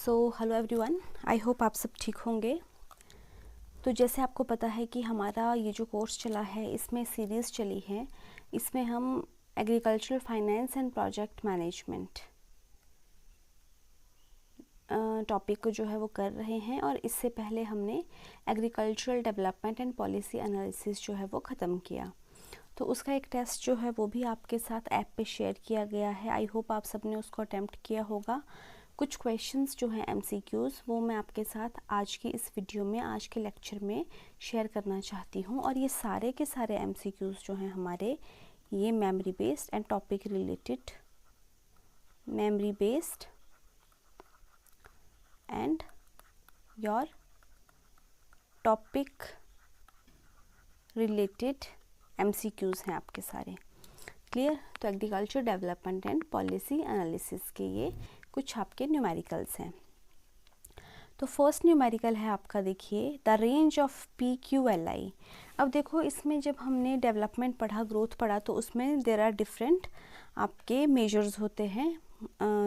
Hello everyone, I hope आप सब ठीक होंगे। तो जैसे आपको पता है कि हमारा ये जो कोर्स चला है इसमें सीरीज़ चली है, इसमें हम agricultural finance and project management topic को जो है वो कर रहे हैं। और इससे पहले हमने agricultural development and policy analysis जो है वो ख़त्म किया। तो उसका एक टेस्ट जो है वो भी आपके साथ ऐप पे शेयर किया गया है। आई होप आप सब ने उसको अटेम्प्ट किया होगा। कुछ क्वेश्चंस जो हैं MCQs वो मैं आपके साथ आज की इस वीडियो में, आज के लेक्चर में शेयर करना चाहती हूँ। और ये सारे के सारे MCQs जो हैं हमारे, ये memory based and topic related, memory based and your topic related MCQs हैं आपके सारे। क्लियर? तो agriculture development and policy analysis के ये कुछ आपके न्यूमेरिकल्स हैं। तो फर्स्ट न्यूमेरिकल है आपका, देखिए, द रेंज ऑफ PQLI। अब देखो, इसमें जब हमने डेवलपमेंट पढ़ा, ग्रोथ पढ़ा, तो उसमें देयर आर डिफरेंट आपके मेजर्स होते हैं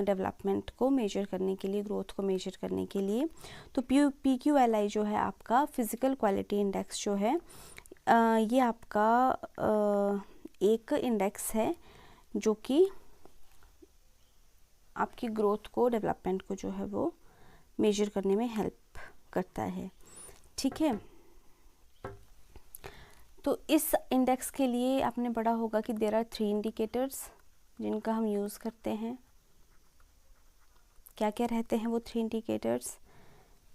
डेवलपमेंट को मेजर करने के लिए, ग्रोथ को मेजर करने के लिए। तो PQLI जो है आपका फिज़िकल क्वालिटी इंडेक्स जो है, ये आपका एक इंडेक्स है जो कि आपकी ग्रोथ को, डेवलपमेंट को जो है वो मेजर करने में हेल्प करता है। ठीक है, तो इस इंडेक्स के लिए आपने पढ़ा होगा कि देयर आर 3 इंडिकेटर्स जिनका हम यूज़ करते हैं। क्या क्या रहते हैं वो 3 इंडिकेटर्स?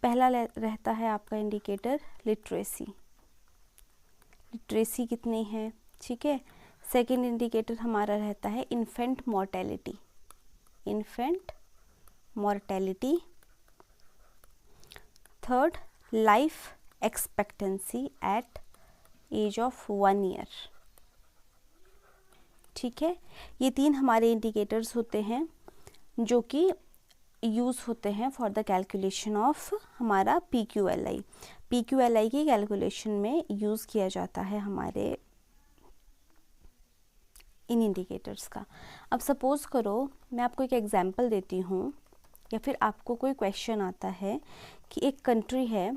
पहला रहता है आपका इंडिकेटर लिटरेसी, लिटरेसी कितनी है। ठीक है, सेकंड इंडिकेटर हमारा रहता है infant mortality, infant mortality. Third, life expectancy at age of 1 year. ठीक है, ये 3 हमारे इंडिकेटर्स होते हैं जो कि यूज़ होते हैं फॉर द कैलकुलेशन ऑफ हमारा PQLI। PQLI की कैलकुलेशन में यूज़ किया जाता है हमारे इन इंडिकेटर्स का। अब सपोज़ करो मैं आपको एक एग्जांपल देती हूँ, या फिर आपको कोई क्वेश्चन आता है कि एक कंट्री है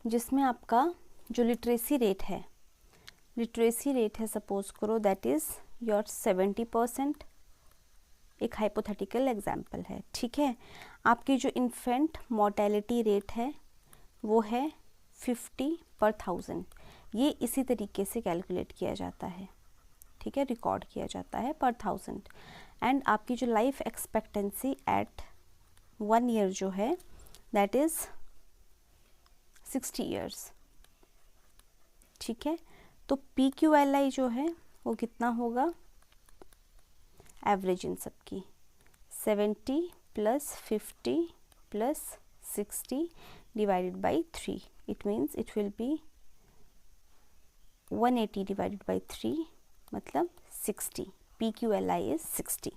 जिसमें आपका जो लिटरेसी रेट है, सपोज़ करो दैट इज़ योर 70%। एक हाइपोथेटिकल एग्जांपल है। ठीक है, आपकी जो इन्फेंट मॉर्टेलिटी रेट है वो है 50 पर 1000। ये इसी तरीके से कैलकुलेट किया जाता है। ठीक है, रिकॉर्ड किया जाता है पर 1000। एंड आपकी जो लाइफ एक्सपेक्टेंसी एट 1 ईयर जो है दैट इज़ 60 ईयर्स। ठीक है, तो PQLI जो है वो कितना होगा? एवरेज इन सबकी 70 plus 50 plus 60 divided by 3, it means it will be 180 divided by 3 मतलब 60। PQLI is 60।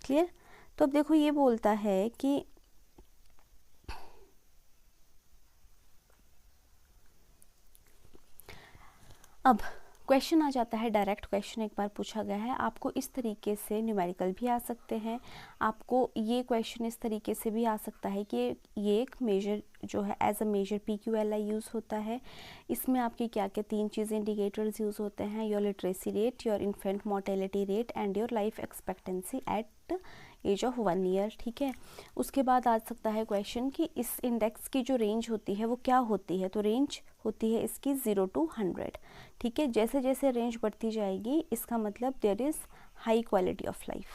क्लियर? तो अब देखो, ये बोलता है कि अब क्वेश्चन आ जाता है, डायरेक्ट क्वेश्चन एक बार पूछा गया है आपको। इस तरीके से न्यूमेरिकल भी आ सकते हैं, आपको ये क्वेश्चन इस तरीके से भी आ सकता है कि ये एक मेजर जो है as a major PQLI use होता है। इसमें आपकी क्या क्या 3 चीज़ें इंडिकेटर्स यूज़ होते हैं, your literacy rate, your infant mortality rate and your life expectancy at age of 1 year. ठीक है, उसके बाद आ सकता है क्वेश्चन कि इस इंडेक्स की जो रेंज होती है वो क्या होती है। तो रेंज होती है इसकी 0 to 100। ठीक है, जैसे जैसे रेंज बढ़ती जाएगी इसका मतलब there is high quality of life,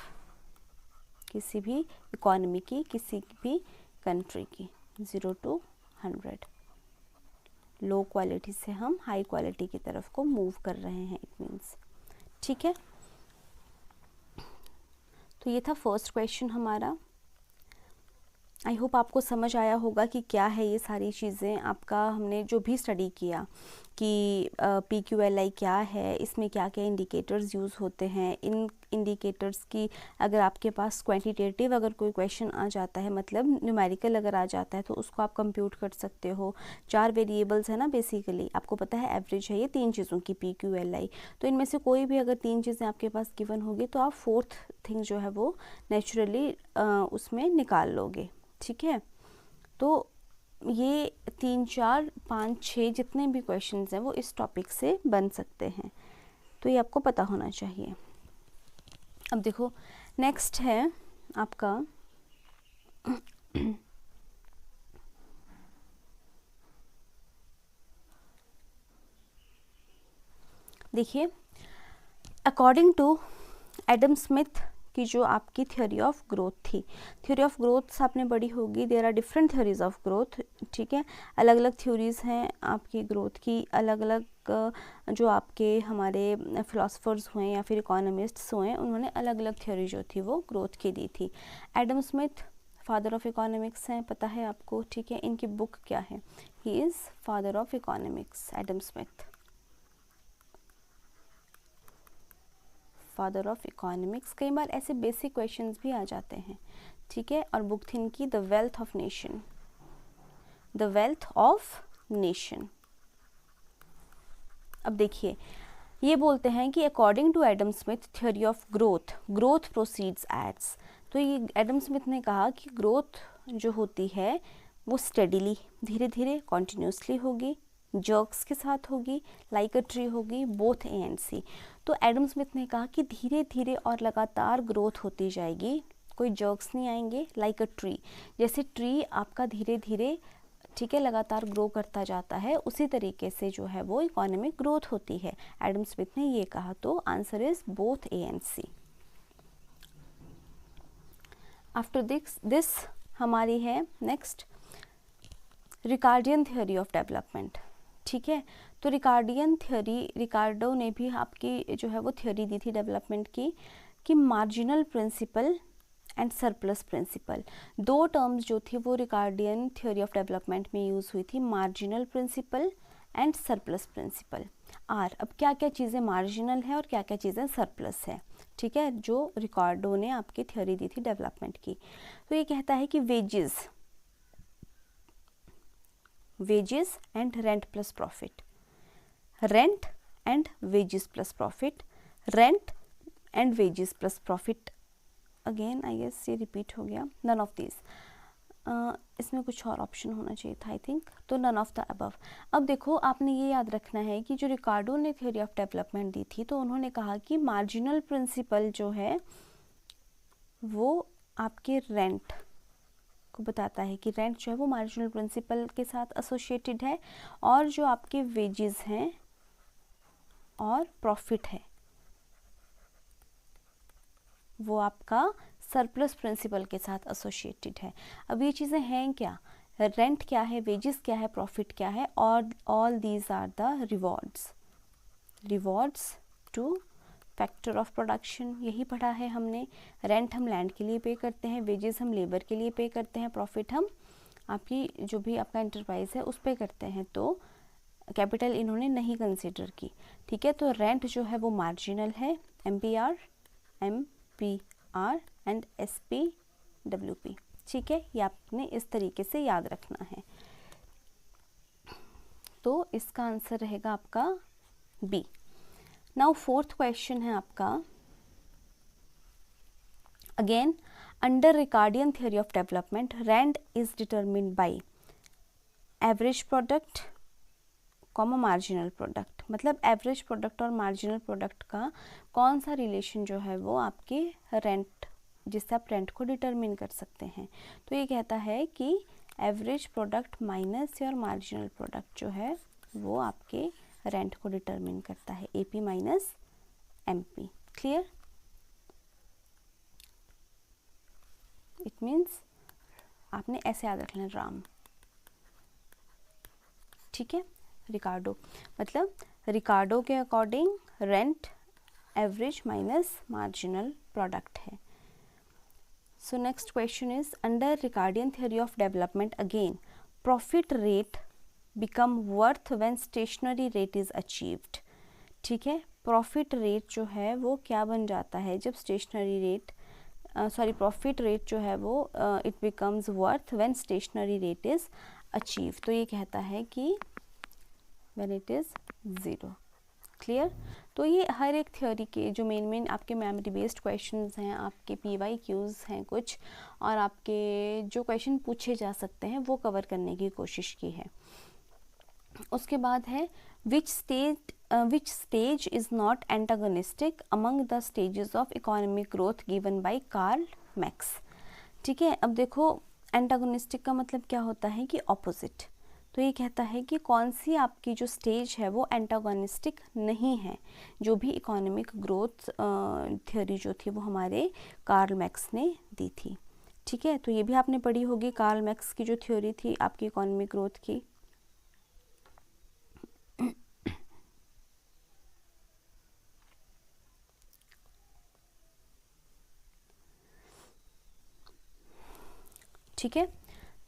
किसी भी इकोनॉमी की, किसी भी कंट्री की। 0 to 100, लो क्वालिटी से हम हाई क्वालिटी की तरफ को मूव कर रहे हैं, इट मीन्स। ठीक है, तो ये था फर्स्ट क्वेश्चन हमारा। आई होप आपको समझ आया होगा कि क्या है ये सारी चीज़ें। आपका हमने जो भी स्टडी किया कि PQLI क्या है, इसमें क्या क्या इंडिकेटर्स यूज़ होते हैं। इन इंडिकेटर्स की अगर आपके पास क्वांटिटेटिव अगर कोई क्वेश्चन आ जाता है, मतलब न्यूमेरिकल अगर आ जाता है, तो उसको आप कंप्यूट कर सकते हो। 4 वेरिएबल्स है ना बेसिकली, आपको पता है एवरेज है ये 3 चीज़ों की PQLI, तो इनमें से कोई भी अगर 3 चीज़ें आपके पास गिवन होगी तो आप फोर्थ थिंग जो है वो नेचुरली उसमें निकाल लोगे। ठीक है, तो ये 3, 4, 5, 6 जितने भी क्वेश्चंस हैं वो इस टॉपिक से बन सकते हैं, तो ये आपको पता होना चाहिए। अब देखो नेक्स्ट है आपका देखिए, अकॉर्डिंग टू एडम स्मिथ की जो आपकी थ्योरी ऑफ ग्रोथ थी, थ्योरी ऑफ ग्रोथ आपने पढ़ी होगी, there are different theories of growth. ठीक है, अलग अलग थ्योरीज हैं आपकी ग्रोथ की, अलग अलग जो आपके हमारे फिलोसफर्स हुए या फिर इकोनॉमिस्ट्स हुए, उन्होंने अलग अलग थ्योरी जो थी वो ग्रोथ की दी थी। Adam Smith father of economics हैं, पता है आपको। ठीक है, इनकी बुक क्या है, he is father of economics, Adam Smith father of economics. कई बार ऐसे बेसिक क्वेश्चंस भी आ जाते हैं। ठीक है, और बुक थी इनकी the wealth of nation, the wealth of nation. अब देखिए, ये बोलते हैं कि according to Adam Smith theory of growth, growth proceeds aids. तो ये एडम स्मिथ ने कहा कि ग्रोथ जो होती है वो स्टडीली, धीरे धीरे, कॉन्टिन्यूसली होगी, जर्क्स के साथ होगी, लाइक अ ट्री होगी, बोथ ए एंड सी। तो एडम स्मिथ ने कहा कि धीरे धीरे और लगातार ग्रोथ होती जाएगी, कोई जर्क्स नहीं आएंगे, लाइक अ ट्री, जैसे ट्री आपका धीरे धीरे, ठीक है, लगातार ग्रो करता जाता है, उसी तरीके से जो है वो इकोनॉमिक ग्रोथ होती है। एडम स्मिथ ने ये कहा, तो answer is both A and C. After this हमारी है next Ricardian theory of development. ठीक है, तो रिकार्डियन थ्योरी, रिकार्डो ने भी आपकी जो है वो थ्योरी दी थी डेवलपमेंट की, कि marginal principle and surplus principle, दो टर्म्स जो थी वो रिकार्डियन थ्योरी ऑफ डेवलपमेंट में यूज़ हुई थी, marginal principle and surplus principle. अब क्या क्या चीज़ें मार्जिनल है और क्या क्या चीज़ें सरप्लस है, ठीक है, जो रिकार्डो ने आपकी थ्योरी दी थी डेवलपमेंट की। तो ये कहता है कि wages and rent plus profit, rent and wages plus profit, rent and wages plus profit, again I guess ये रिपीट हो गया, नन ऑफ दिस, इसमें कुछ और ऑप्शन होना चाहिए था आई थिंक, तो नन ऑफ द अबव। अब देखो, आपने ये याद रखना है कि जो रिकार्डो ने थ्योरी ऑफ डेवलपमेंट दी थी, तो उन्होंने कहा कि मार्जिनल प्रिंसिपल जो है वो आपके रेंट को बताता है, कि रेंट जो है वो मार्जिनल प्रिंसिपल के साथ एसोसिएटेड है, और जो आपके वेजेस हैं और प्रॉफिट है वो आपका सरप्लस प्रिंसिपल के साथ एसोसिएटेड है। अब ये चीज़ें हैं क्या, रेंट क्या है, वेजेस क्या है, प्रॉफिट क्या है, और all these are the rewards to factor of production, यही पढ़ा है हमने। रेंट हम लैंड के लिए पे करते हैं, वेजेस हम लेबर के लिए पे करते हैं, प्रॉफिट हम आपकी जो भी आपका एंटरप्राइज है उस पे करते हैं, तो कैपिटल इन्होंने नहीं कंसिडर की। ठीक है, तो रेंट जो है वो मार्जिनल है, MPR एंड SPWP। ठीक है, ये आपने इस तरीके से याद रखना है। तो इसका आंसर रहेगा आपका B। नाउ फोर्थ क्वेश्चन है आपका, again under Ricardian theory of development, rent is determined by average product comma marginal product, मतलब एवरेज प्रोडक्ट और मार्जिनल प्रोडक्ट का कौन सा रिलेशन जो है वो आपके रेंट, जिससे आप रेंट को डिटरमिन कर सकते हैं। तो ये कहता है कि average product minus your marginal product जो है वो आपके रेंट को डिटरमिन करता है, AP minus MP। Clear? It means आपने ऐसे याद रखना, राम। ठीक है, रिकार्डो मतलब रिकार्डो के according rent average minus marginal product है। So next question is, under Ricardian theory of development again profit rate become worth when stationary rate is achieved. ठीक है, प्रॉफिट रेट जो है वो क्या बन जाता है जब स्टेशनरी रेट प्रॉफिट रेट जो है वो it becomes worth when stationary rate is achieve. तो ये कहता है कि when it is zero. Clear. तो ये हर एक थ्योरी के जो मेन आपके मेमोरी बेस्ड क्वेश्चंस हैं, आपके PYQs हैं कुछ, और आपके जो क्वेश्चन पूछे जा सकते हैं वो कवर करने की कोशिश की है। उसके बाद है which stage is not antagonistic among the stages of economic growth given by Karl Marx। ठीक है, अब देखो एंटागोनिस्टिक का मतलब क्या होता है कि ऑपोजिट। तो ये कहता है कि कौन सी आपकी जो स्टेज है वो एंटागोनिस्टिक नहीं है, जो भी इकोनॉमिक ग्रोथ थ्योरी जो थी वो हमारे कार्ल मैक्स ने दी थी। ठीक है, तो ये भी आपने पढ़ी होगी, कार्ल मैक्स की जो थ्योरी थी आपकी इकोनॉमिक ग्रोथ की। ठीक है,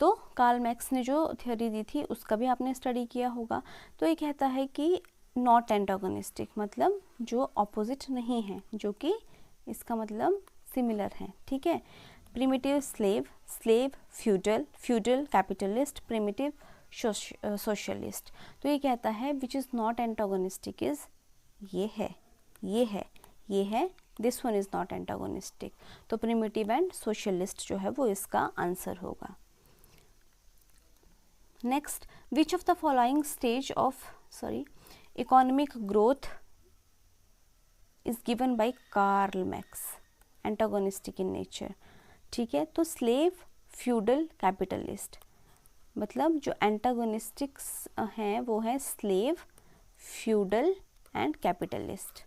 तो कार्ल मैक्स ने जो थ्योरी दी थी उसका भी आपने स्टडी किया होगा। तो ये कहता है कि नॉट एंटागोनिस्टिक मतलब जो ऑपोजिट नहीं है, जो कि इसका मतलब सिमिलर है। ठीक है, primitive slave, slave feudal, feudal capitalist, primitive socialist. तो ये कहता है which is not antagonistic is ये है, ये है, ये है, this one is not antagonistic. तो प्रिमिटिव एंड सोशलिस्ट जो है वो इसका आंसर होगा। Next, which of the following stage of economic growth is given by Karl Marx, antagonistic in nature. ठीक है, तो स्लेव, फ्यूडल, कैपिटलिस्ट, मतलब जो एंटागोनिस्टिक्स हैं वो है स्लेव, फ्यूडल एंड कैपिटलिस्ट।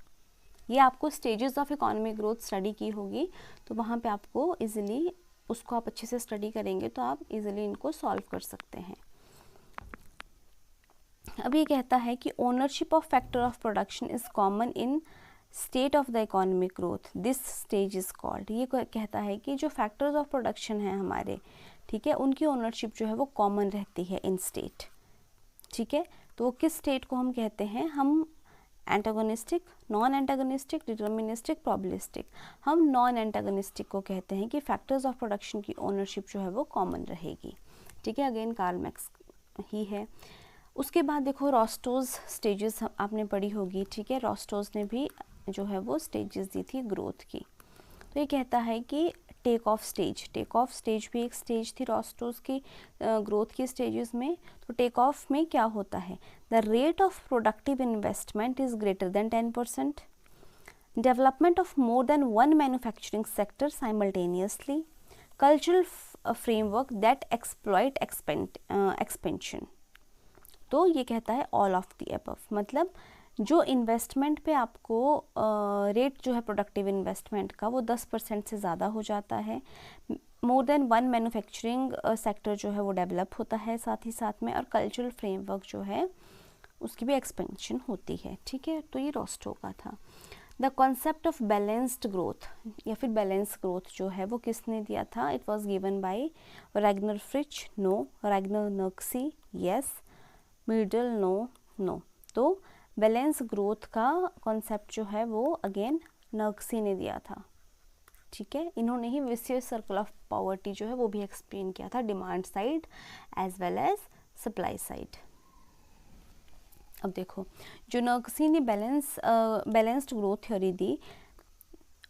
ये आपको stages of economic growth study की होगी, तो वहाँ पे आपको इजीली उसको आप अच्छे से स्टडी करेंगे तो आप इजीली इनको सॉल्व कर सकते हैं। अब ये कहता है कि ownership of factor of production is common in state of the economic growth, this stage is called. ये कहता है कि जो फैक्टर्स ऑफ प्रोडक्शन हैं हमारे, ठीक है, उनकी ओनरशिप जो है वो कॉमन रहती है इन स्टेट। ठीक है, तो वो किस स्टेट को हम कहते हैं, हम antagonistic, non antagonistic, deterministic, probabilistic. हम नॉन एंटागोनिस्टिक को कहते हैं कि फैक्टर्स ऑफ प्रोडक्शन की ओनरशिप जो है वो कॉमन रहेगी। ठीक है, अगेन कार्ल मैक्स ही है। उसके बाद देखो रोस्टोज स्टेजेस आपने पढ़ी होगी। ठीक है, रोस्टोज ने भी जो है वो स्टेजेस दी थी ग्रोथ की। तो ये कहता है कि टेक ऑफ स्टेज भी एक स्टेज थी रोस्टोज की ग्रोथ की स्टेजेस में। तो टेक ऑफ में क्या होता है, the rate of productive investment is greater than 10%, development of more than one manufacturing sector simultaneously, cultural framework that exploit expansion. तो ये कहता है ऑल ऑफ द अबव, मतलब जो इन्वेस्टमेंट पे आपको रेट जो है प्रोडक्टिव इन्वेस्टमेंट का वो 10% से ज़्यादा हो जाता है, more than one manufacturing sector जो है वो डेवलप होता है साथ ही साथ में, और कल्चरल फ्रेमवर्क जो है उसकी भी एक्सपेंशन होती है। ठीक है, तो ये रोस्टो का था। The concept of balanced growth या फिर बैलेंस ग्रोथ जो है वो किसने दिया था, it was given by Ragnar Frisch, no, Ragnar Nurkse, yes, Myrdal, no. तो बैलेंस ग्रोथ का कॉन्सेप्ट जो है वो अगेन नर्क्सी ने दिया था। ठीक है, इन्होंने ही विसियस सर्कल ऑफ पॉवर्टी जो है वो भी एक्सप्लेन किया था, demand side as well as supply side. अब देखो जो नर्क्सी ने बैलेंस्ड ग्रोथ थ्योरी दी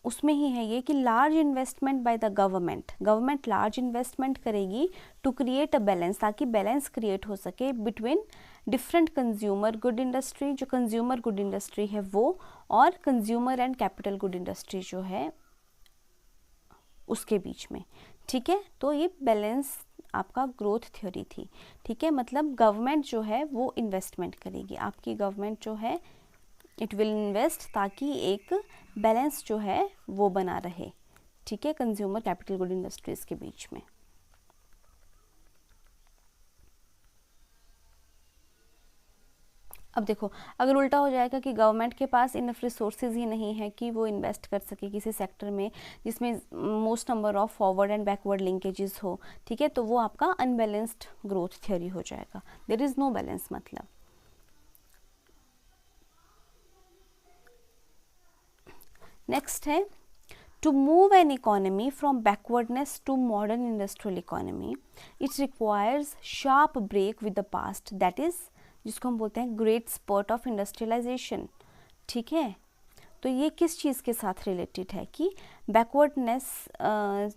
उसमें ही है ये कि large investment by the government large investment करेगी टू क्रिएट अ बैलेंस, ताकि बैलेंस क्रिएट हो सके between different consumer good industry, जो कंज्यूमर गुड इंडस्ट्री है वो, और consumer and capital good industry जो है उसके बीच में। ठीक है, तो ये बैलेंस आपका ग्रोथ थ्योरी थी। ठीक है, मतलब गवर्नमेंट जो है वो इन्वेस्टमेंट करेगी, आपकी गवर्नमेंट जो है इट विल इन्वेस्ट ताकि एक बैलेंस जो है वो बना रहे। ठीक है, कंज्यूमर कैपिटल गुड इंडस्ट्रीज के बीच में। अब देखो, अगर उल्टा हो जाएगा कि गवर्नमेंट के पास इनफ रिसोर्सेज ही नहीं है कि वो इन्वेस्ट कर सके किसी सेक्टर में जिसमें most number of forward and backward linkages हो, ठीक है, तो वो आपका अनबैलेंस्ड ग्रोथ थ्योरी हो जाएगा, देयर इज नो बैलेंस मतलब। नेक्स्ट है, to move an economy from backwardness to modern industrial economy, it requires sharp break with the past, that is जिसको हम बोलते हैं great spurt of industrialization, ठीक है। तो ये किस चीज़ के साथ रिलेटेड है कि बैकवर्डनेस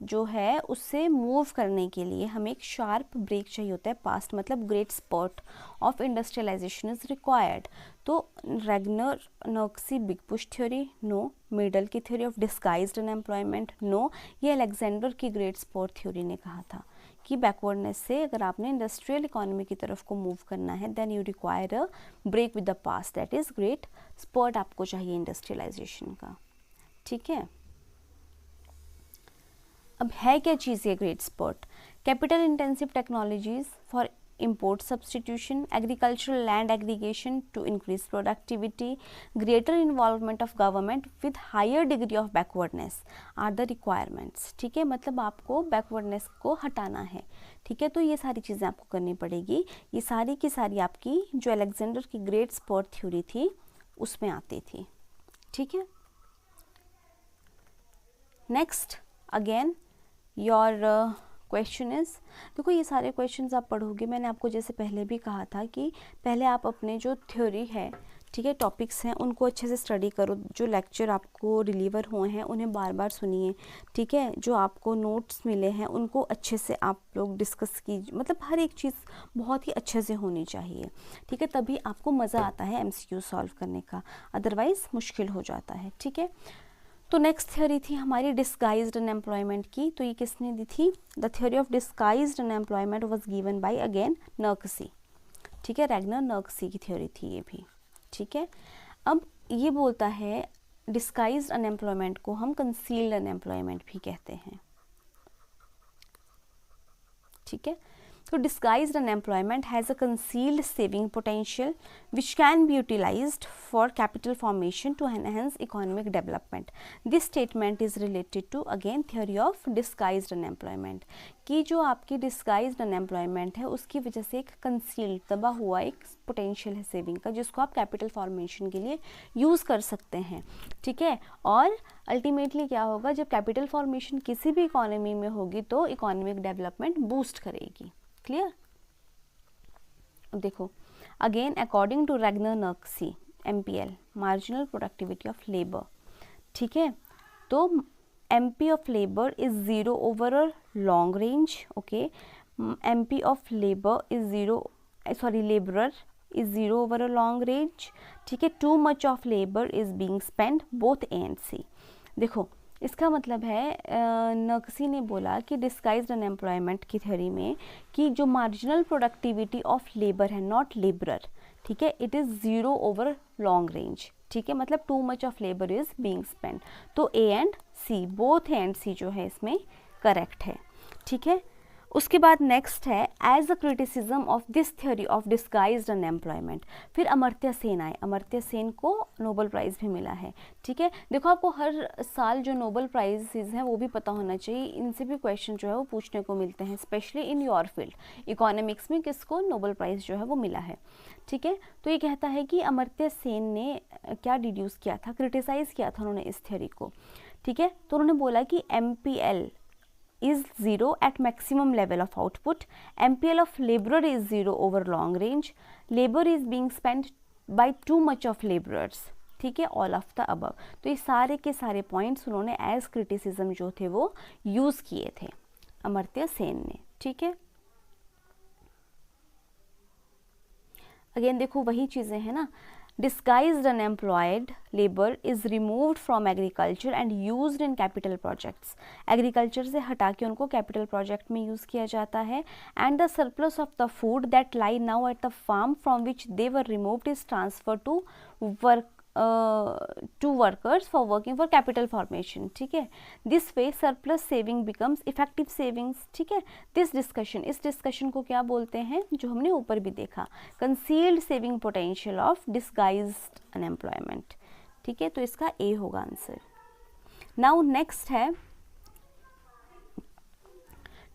जो है उससे मूव करने के लिए हमें एक शार्प ब्रेक चाहिए होता है पास्ट, मतलब great spurt of industrialisation is required. तो Ragnar Nurkse big push theory, no. Myrdal की theory of disguised unemployment, no. ये अलेक्जेंडर की ग्रेट स्पॉट थ्योरी ने कहा था कि बैकवर्डनेस से अगर आपने इंडस्ट्रियल इकोनॉमी की तरफ को मूव करना है then you require a break with the past, that is great spurt आपको चाहिए इंडस्ट्रियलाइजेशन का, ठीक है। अब है क्या चीज़ ये great spot? Capital intensive technologies for import substitution, agricultural land aggregation to increase productivity, greater involvement of government with higher degree of backwardness are the requirements, ठीक है। मतलब आपको backwardness को हटाना है, ठीक है। तो ये सारी चीज़ें आपको करनी पड़ेगी, ये सारी की सारी आपकी जो अलेक्जेंडर की ग्रेट स्पॉट थ्योरी थी उसमें आती थी, ठीक है। Next again your question is, देखो ये सारे क्वेश्चंस आप पढ़ोगे, मैंने आपको जैसे पहले भी कहा था कि पहले आप अपने जो थ्योरी है, ठीक है, टॉपिक्स हैं उनको अच्छे से स्टडी करो, जो लेक्चर आपको डिलीवर हुए हैं उन्हें बार बार सुनिए, ठीक है। जो आपको नोट्स मिले हैं उनको अच्छे से आप लोग डिस्कस कीजिए, मतलब हर एक चीज़ बहुत ही अच्छे से होनी चाहिए, ठीक है, तभी आपको मज़ा आता है MCQ सॉल्व करने का, अदरवाइज़ मुश्किल हो जाता है, ठीक है। तो नेक्स्ट थ्योरी थी हमारी डिस्गाइज्ड अनएम्प्लॉयमेंट की, तो ये किसने दी थी? The theory of disguised unemployment was given by again Nurkse, ठीक है, रैगनर नर्क्सी की थ्योरी थी ये भी, ठीक है। अब ये बोलता है डिस्गाइज्ड अनएम्प्लॉयमेंट को हम कंसील्ड अनएम्प्लॉयमेंट भी कहते हैं, ठीक है। तो disguised unemployment has a concealed saving potential which can be utilized for capital formation to enhance economic development. This statement is related to again theory of disguised unemployment कि जो आपकी disguised unemployment है उसकी वजह से एक concealed दबा हुआ एक potential है saving का जिसको आप capital formation के लिए use कर सकते हैं, ठीक है। और अल्टीमेटली क्या होगा, जब कैपिटल फॉर्मेशन किसी भी इकोनॉमी में होगी तो इकोनॉमिक डेवलपमेंट बूस्ट करेगी, क्लियर। देखो again according to Ragnar Nurkse MPL marginal productivity of labour, ठीक है, तो MP of labour is zero over a long range, okay. MP of labour is zero, sorry labourer is zero over a long range, ठीक है। Too much of labour is being spend both A and C। देखो इसका मतलब है नर्क्सी ने बोला कि disguised unemployment की थ्योरी में कि जो मार्जिनल प्रोडक्टिविटी ऑफ लेबर है, नॉट लेबरर, ठीक है, it is zero over long range, ठीक है, मतलब to much of labour is being spend. तो A and C, both A and C जो है इसमें करेक्ट है, ठीक है। उसके बाद नेक्स्ट है as a criticism of this theory of disguised unemployment, फिर अमर्त्य सेन आए, अमर्त्य सेन को नोबेल प्राइज़ भी मिला है, ठीक है। देखो आपको हर साल जो नोबेल प्राइजेज हैं वो भी पता होना चाहिए, इनसे भी क्वेश्चन जो है वो पूछने को मिलते हैं, specially in your field economics में किसको नोबेल प्राइज़ जो है वो मिला है, ठीक है। तो ये कहता है कि अमर्त्य सेन ने क्या डिड्यूस किया था, क्रिटिसाइज़ किया था उन्होंने इस थ्योरी को, ठीक है। तो उन्होंने बोला कि MPL is zero at maximum level of output, MPL of laborer is zero over long range, labor is being spent by too much of laborers, ठीक है, all of the above। तो ये सारे के सारे पॉइंट्स उन्होंने एज क्रिटिसिज्म जो थे वो यूज़ किए थे अमर्त्य सेन ने, ठीक है। अगेन देखो वही चीज़ें हैं ना, disguised unemployed labor is removed from agriculture and used in capital projects, agriculture से हटा के उनको कैपिटल प्रोजेक्ट में यूज़ किया जाता है, and the surplus of the food that lie now at the farm from which they were removed is transferred to to workers for working for capital formation, ठीक है। This way surplus saving becomes effective savings, ठीक है। This discussion, इस discussion को क्या बोलते हैं, जो हमने ऊपर भी देखा, concealed saving potential of disguised unemployment, ठीक है। तो इसका ए होगा आंसर। नाउ नेक्स्ट है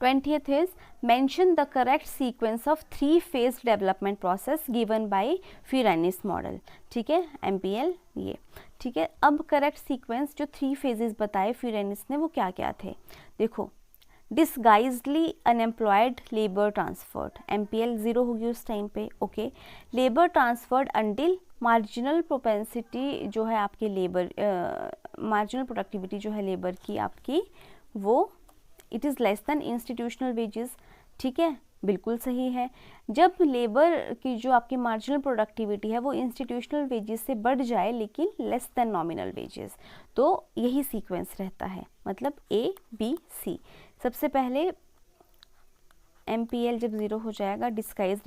20th is mention the correct sequence of three-phase development process given by Fioranis model, ठीक है, MPL ये, ठीक है। अब करेक्ट सीक्वेंस जो 3 phases बताए फ्यूरेनिस ने वो क्या क्या थे, देखो, डिसगाइज्डली अनएम्प्लॉयड लेबर ट्रांसफर्ड, MPL 0 होगी उस टाइम पे, okay. Labour transferred until marginal propensity जो है आपकी लेबर, मार्जिनल प्रोडक्टिविटी जो है लेबर की आपकी, वो it is less than institutional wages, ठीक है, बिल्कुल सही है। जब लेबर की जो आपकी मार्जिनल प्रोडक्टिविटी है वो इंस्टीट्यूशनल वेजेस से बढ़ जाए लेकिन लेस देन नॉमिनल वेजेस, तो यही सीक्वेंस रहता है, मतलब A B C। सबसे पहले MPL जब 0 हो जाएगा, डिस्गाइज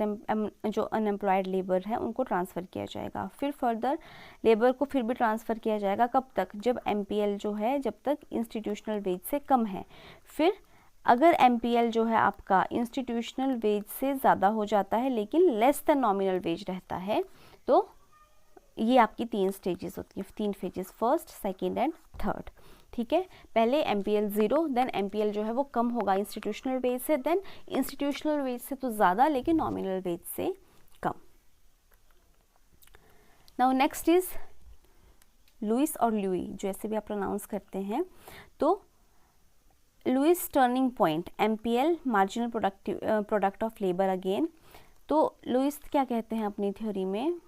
जो अनएम्प्लॉयड लेबर है उनको ट्रांसफ़र किया जाएगा, फिर फर्दर लेबर को फिर भी ट्रांसफ़र किया जाएगा, कब तक, जब MPL जो है जब तक इंस्टीट्यूशनल वेज से कम है। फिर अगर MPL जो है आपका इंस्टीट्यूशनल वेज से ज़्यादा हो जाता है लेकिन लेस देन नॉमिनल वेज रहता है, तो ये आपकी 3 स्टेजेस होती हैं, 3 phases, first, second and third, ठीक है। पहले MPL 0, देन MPL जो है वो कम होगा इंस्टीट्यूशनल वेज से, देन इंस्टीट्यूशनल वेज से तो ज़्यादा लेकिन नॉमिनल वेज से कम। नाउ नेक्स्ट इज लुइस और ल्यूई, जैसे भी आप प्रोनाउंस करते हैं, तो Lewis turning point, MPL marginal product of labour again. तो लुइस क्या कहते हैं अपनी थ्योरी में,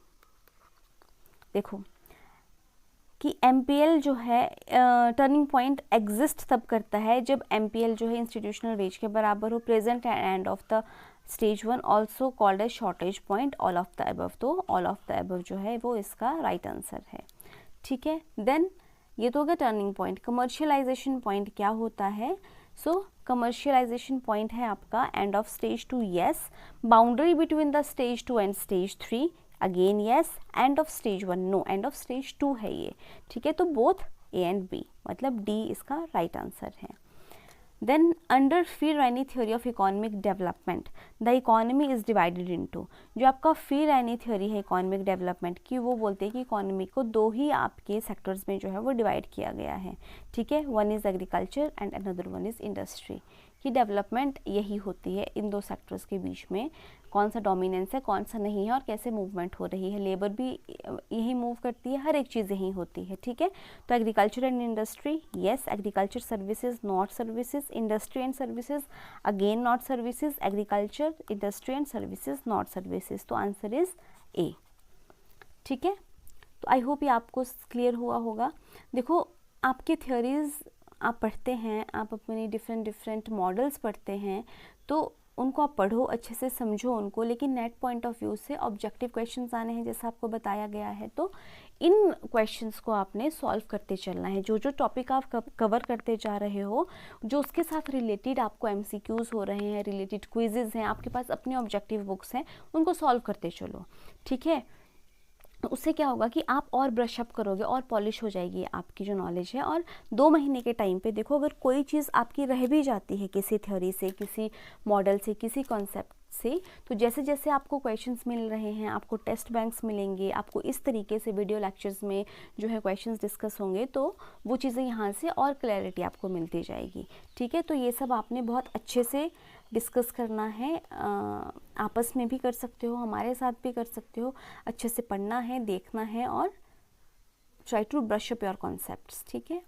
देखो कि MPL जो है टर्निंग पॉइंट एग्जिस्ट तब करता है जब MPL जो है इंस्टीट्यूशनल वेज के बराबर हो, present end of the stage 1 also called as shortage point, all of the above. तो ऑल ऑफ द अबव जो है वो इसका राइट आंसर है, ठीक है। देन ये तो हो गया टर्निंग पॉइंट। कमर्शियलाइजेशन पॉइंट क्या होता है, सो कमर्शियलाइजेशन पॉइंट है आपका end of stage 2, yes. Boundary between the stage 2 and stage 3, again yes. End of stage 1, no, end of stage 2 है ये, ठीक है। तो बोथ A एंड B, मतलब D इसका राइट आंसर है। Then under Fei Ranis theory of economic development the economy is divided into, जो आपका फीरैनी थ्योरी है इकोनॉमिक डेवलपमेंट की, वो बोलते हैं कि इकोनॉमी को 2 ही आपके सेक्टर्स में जो है वो डिवाइड किया गया है, ठीक है। One is agriculture and another one is industry, की डेवलपमेंट यही होती है इन 2 सेक्टर्स के बीच में, कौन सा डोमिनेंस है कौन सा नहीं है और कैसे मूवमेंट हो रही है, लेबर भी यही मूव करती है, हर एक चीज़ यही होती है, ठीक है। तो agriculture and industry, yes. Agriculture services not services, industry and services again not services, agriculture industry and services not services. तो आंसर इज A, ठीक है। तो आई होप ये आपको क्लियर हुआ होगा। देखो, आपके थ्योरीज आप पढ़ते हैं, आप अपने डिफरेंट मॉडल्स पढ़ते हैं, तो उनको आप पढ़ो, अच्छे से समझो उनको, लेकिन नेट पॉइंट ऑफ व्यू से ऑब्जेक्टिव क्वेश्चंस आने हैं जैसा आपको बताया गया है, तो इन क्वेश्चंस को आपने सॉल्व करते चलना है। जो जो टॉपिक आप कवर करते जा रहे हो, जो उसके साथ रिलेटेड आपको MCQs हो रहे हैं, रिलेटेड क्विजेज़ हैं, आपके पास अपने ऑब्जेक्टिव बुक्स हैं, उनको सॉल्व करते चलो, ठीक है। तो उससे क्या होगा कि आप और ब्रश अप करोगे और पॉलिश हो जाएगी आपकी जो नॉलेज है। और 2 महीने के टाइम पे देखो, अगर कोई चीज़ आपकी रह भी जाती है किसी थ्योरी से, किसी मॉडल से, किसी कॉन्सेप्ट से, तो जैसे जैसे आपको क्वेश्चंस मिल रहे हैं, आपको टेस्ट बैंक्स मिलेंगे, आपको इस तरीके से वीडियो लेक्चर्स में जो है क्वेश्चंस डिस्कस होंगे, तो वो चीज़ें यहाँ से और क्लैरिटी आपको मिलती जाएगी, ठीक है। तो ये सब आपने बहुत अच्छे से डिस्कस करना है, आपस में भी कर सकते हो, हमारे साथ भी कर सकते हो, अच्छे से पढ़ना है, देखना है और try to brush up your concepts, ठीक है।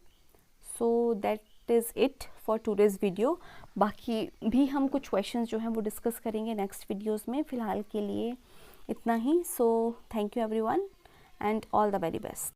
So that is it for today's video. बाकी भी हम कुछ क्वेश्चंस जो हैं वो डिस्कस करेंगे नेक्स्ट वीडियोस में, फ़िलहाल के लिए इतना ही। So thank you everyone and all the very best.